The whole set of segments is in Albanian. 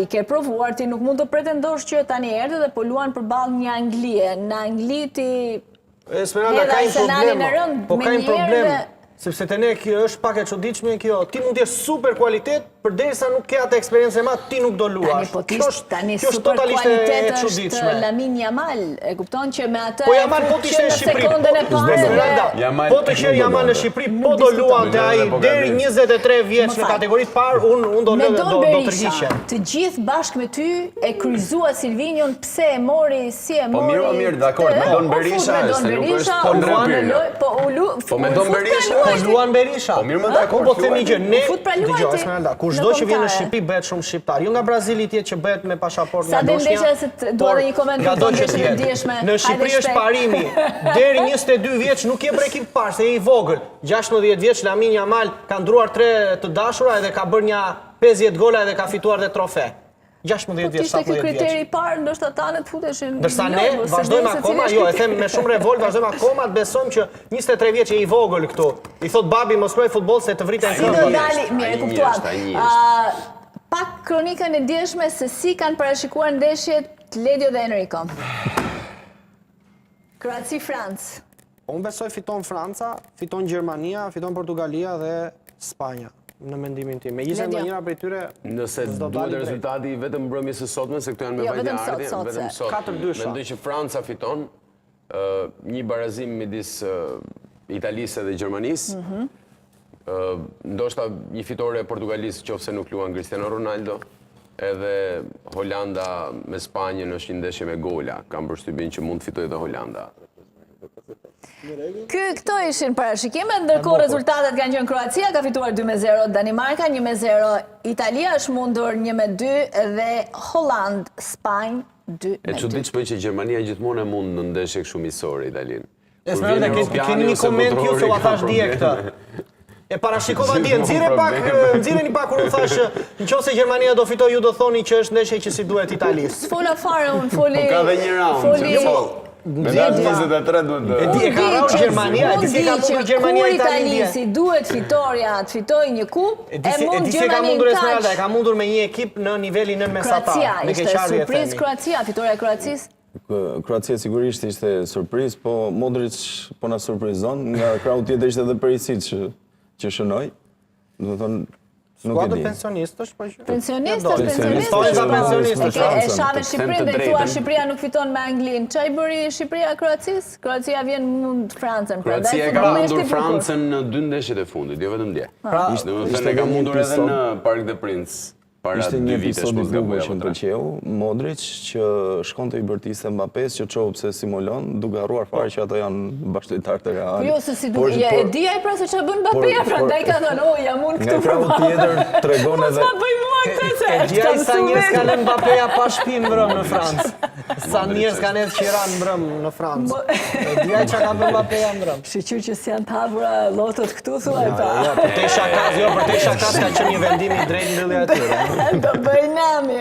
i ke provuar, ti nuk mund të pretendosh që tani erdhe dhe po luan përballë një Anglie. Në Angli ti Esmeralda ka një problem, sepse te ne kjo është pak e çuditshme kjo. Ti mund të jesh super kvalitet, përderisa nuk ke atë eksperiencë e madh, ti nuk do luash. Tani super kvalitet është Lamine Yamal. E kupton që me atë po Yamal po të ishte në Shqipëri. Po të ishte Yamal në Shqipëri, po do luante ai deri 23 vjeç në kategoritë parë, unë do tërhiqem. Të gjithë bashkë me ty e kryzua Silvinion, pse e mori, si e mori. Po mirë, dakord, me Don Berisha, se nuk është po me Don Berisha. Po luan Berisha. Po mirë më dakord. Po themi që ne dëgjoj Esmeralda, kushdo që vjen në Shqipëri bëhet shumë shqiptar. Jo nga Brazili tjetër që bëhet me pasaportë nga Bosnia. Sa se dua edhe një koment për ndeshjen e ndjeshme. Në Shqipëri është parimi. Deri 22 vjeç nuk je për ekip parë, se je i vogël. 16 vjeç Lamine Yamal ka ndruar 3 të dashura edhe ka bërë një 50 gola edhe ka fituar dhe trofe. 16 vjeç, 17 vjeç. Kriteri i parë, ndoshta tanet futeshin. Ndërsa ne vazhdojmë akoma, jo, e them me shumë revolt, vazhdojmë akoma të besojmë që 23 vjeç e i vogël këtu. I thot babi mos luaj futboll se të vriten këmbë. Si do dali, mirë, kuptuam. Pak kronikën e ndjeshme se si kanë parashikuar ndeshjet Ledio dhe Enrico. Kroaci-Francë. Unë besoj fiton Franca, fiton Gjermania, fiton Portugalia dhe Spanja. Në mendimin tim. Megjithëse në njëra prej tyre nëse duhet rezultati vetëm mbrëmjes së sotme se këto janë me vajtardhje, vetëm sot. 4-2. Mendoj që Franca fiton një barazim midis Italisë dhe Gjermanisë. Ndoshta një fitore e Portugalisë qofse nuk luan Cristiano Ronaldo. Edhe Holanda me Spanjën është një ndeshje me gola. Kam përshtypjen që mund të fitojë edhe Holanda. Këto ishin parashikimet, ndërkohë rezultatet kanë qenë Kroacia ka fituar 2-0 Danimarka, 1-0 Italia është mundur 1-2 dhe Holland, Spanjë 2-2. E çuditshme që Gjermania gjithmonë e mund në ndeshje kështu miqësore Italin. Esmeralda, keni një koment ju se ua thash dje këtë. E parashikova dje, nxirreni pak kur u thash nëse Gjermania do fitojë ju do thoni që është ndeshje që si duhet Italisë. S'fola fare unë, foli. Ka dhe një round. Me datë 23 duhet të... E di e ka rrallë Gjermania, e di si ka mundur Gjermania Italinë. Kur Italisi duhet fitoria të fitoj një kup, e mund Gjermani në kaq. E ka mundur me një ekip në nivelin nën mesatar. Kroacia, ishte surprizë Kroacia, fitoria Kroacisë. Kroacia sigurisht ishte surprizë, po Modric po na surprizon, nga krau tjetër ishte edhe Perisic që shënoi. Do të thonë skuadër pensionistësh, po që... Pensionistësh. E shave Shqipërinë dhe thua Shqipëria nuk fiton me Anglinë. Çaj bëri Shqipëria Kroacisë? Kroacia vjen mund Francën. Kroacia ka mundur Francën në 2 ndeshjet e fundit, jo vetëm dje. Ishte ka mundur edhe në Parc des Princes. Ishte një episod i bukur që më pëlqeu, Modric që shkonte i bërtiste Mbappés që çohu pse simulon, duke harruar fare që ato janë bashkëtar të Real. Jo se si duhet, e di ai pra se çfarë bën Mbappé, prandaj ka thënë, "O, jam unë këtu." Nga krau tjetër tregon edhe E di ai sa njerëz kanë lënë Mbappéja pa shtëpi mbrëm në Francë. Sa njerëz kanë edhe qiran mbrëm në Francë. E di ai çka ka bën Mbappéja mbrëm. Shiqyr që si janë të hapura llotot këtu thuaj pa. Për te shakas ka qenë një vendim i drejtë mbyllja e tyre. Do bëj nami.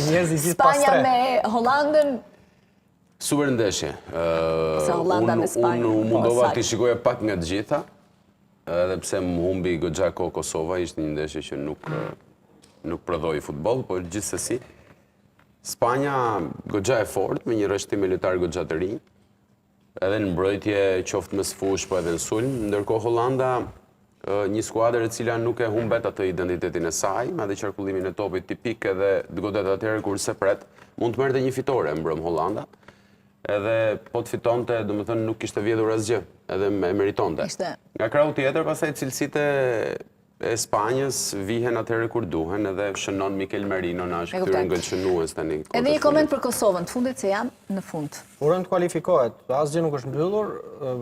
Njerëz i gjithë pas Spanja me Hollandën. Super ndeshje. Hollanda me Spanjën. Unë mundova t'i shikoja pak nga të gjitha, edhe pse më humbi goxha kohë Kosova, ishte një ndeshje që nuk prodhoi futboll, por gjithsesi Spanja goxha e fortë me një rreshtim militar goxha të rinj, edhe në mbrojtje qoftë me sfush po edhe në sulm, ndërkohë Hollanda një skuadër e cila nuk e humbet atë identitetin e saj, me atë qarkullimin e topit tipik edhe godet atëherë kurse pret, mund të merrte një fitore mbrëm Hollanda. Edhe po të fitonte, do më thënë, nuk kishte vjedhur asgjë, edhe me meritonte. Nga krau tjetër, pastaj cilësitë e Spanjës vihen atëherë kur duhen, edhe shënon Mikel Merino na është këtyre ngëlshënues tani. Edhe një koment për Kosovën, të fundit se janë në fund. Urën të kualifikohet, asgjë nuk është mbyllur,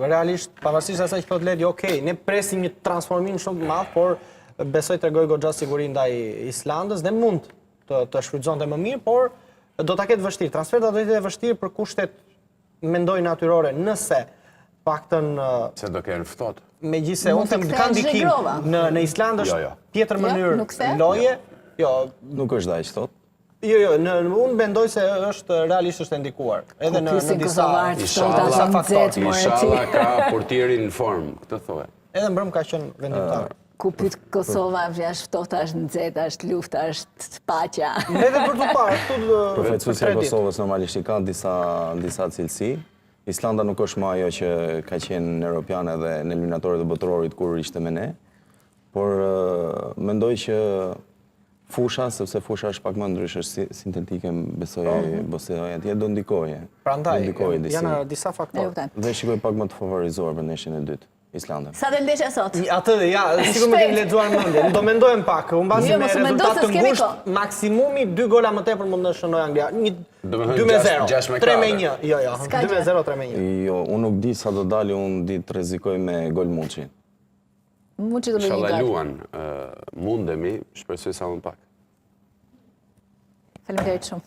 realisht, pavarësisht asaj që thot Ledi, okej, ne presim një transformim shumë të madh, por besoj tregoj goxha siguri ndaj Islandës dhe mund të shfrytëzonte më mirë, por do ta ketë vështirë. Transferta do të jetë vështirë për kushtet mendoj natyrore, nëse paktën se do kenë ftohtë. Megjithëse unë them kanë ndikim në Islandë është tjetër mënyrë loje. Jo, nuk është aq ftohtë. Jo, unë mendoj se është realisht është ndikuar. Edhe në disa faktorë. Inshallah ka portierin në formë, këtë thonë. Edhe mbrëm ka qenë vendimtar. ku pyet Kosova, është ftohta, është nxehta, është lufta, është paqja. Edhe për të parë, këtu Përfaqësuesja e Kosovës normalisht i ka disa cilësi. Islanda nuk është më ajo që ka qenë në Europiane dhe në eliminatorët e botrorit kur ishte me ne, por mendoj që fusha, sepse fusha është pak më ndryshe, është sintetike, besoj atje, do ndikoje. Prandaj, janë disa faktorë. Dhe shikoj pak më të favorizuar për ndeshjen e dytë, Islandën. Sa dhe ndeshja sot? Atë, sikur më kemi lexuar mendje. Do mendojmë pak, mbasi me rezultat të ngushtë, maksimumi 2 gola më tepër mund të shënoj Anglia. 2-0, 3-1. Jo, 2-0, 3-1. Jo, unë nuk di sa do dali, unë di të rrezikoj me gol Muçi. Muçi do bëjë një Inshallah gol. luan, mundemi, shpresoj sa më pak. Faleminderit shumë.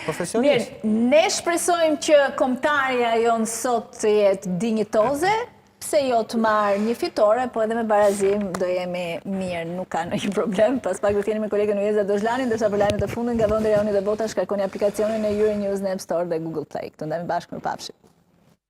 Profesionist. Mirë, ne shpresojmë që kombëtarja jonë sot të jetë dinjitoze, pse jo të marrë një fitore, po edhe me barazim do jemi mirë, nuk ka ndonjë problem. Pas pak do të jeni me kolegën Ueza Dozhlani, ndërsa për lajmet e fundit nga vendi Reoni dhe Bota shkarkoni aplikacionin e Euronews në App Store dhe Google Play. Këtu ndajmë bashkë, mirupafshim.